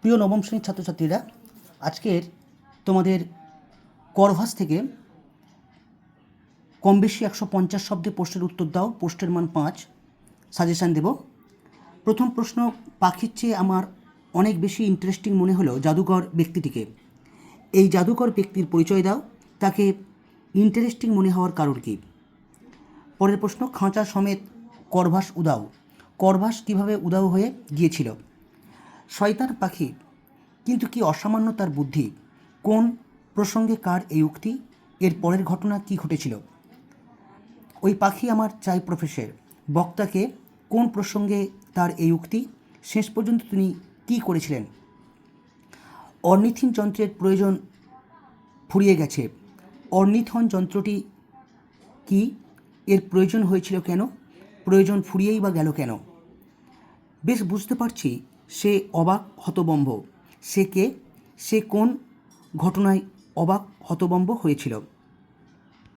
প্রিয় নবম শ্রেণীর ছাত্রছাত্রীরা, আজকের তোমাদের করভাস থেকে কম বেশি 150 শব্দে প্রশ্নের উত্তর দাও। প্রশ্নের মান 5, সাজেশান দেব। প্রথম প্রশ্ন, পাখির চেয়ে আমার অনেক বেশি ইন্টারেস্টিং মনে হলো জাদুকর ব্যক্তিটিকে। এই জাদুকর ব্যক্তির পরিচয় দাও। তাকে ইন্টারেস্টিং মনে হওয়ার কারণ কী? পরের প্রশ্ন, খাঁচা সমেত করভাস উদাও। করভাস কীভাবে উদাও হয়ে গিয়েছিল? শয়তান পাখি, কিন্তু কি অসামান্য তার বুদ্ধি। কোন প্রসঙ্গে কার এই উক্তি? এর পরের ঘটনা কি ঘটেছিল? ওই পাখি আমার চাই প্রফেসর, বক্তাকে কোন প্রসঙ্গে তার এই উক্তি? শেষ পর্যন্ত তিনি কি করেছিলেন? অর্নিথিন যন্ত্রের প্রয়োজন ফুরিয়ে গেছে। অর্নিথন যন্ত্রটি কি? এর প্রয়োজন হয়েছিল কেন? প্রয়োজন ফুরিয়েই বা গেল কেন? বেশ বুঝতে পারছি সে অবাক হতবম্ব। সে কে? সে কোন ঘটনায় অবাক হতবম্ব হয়েছিল?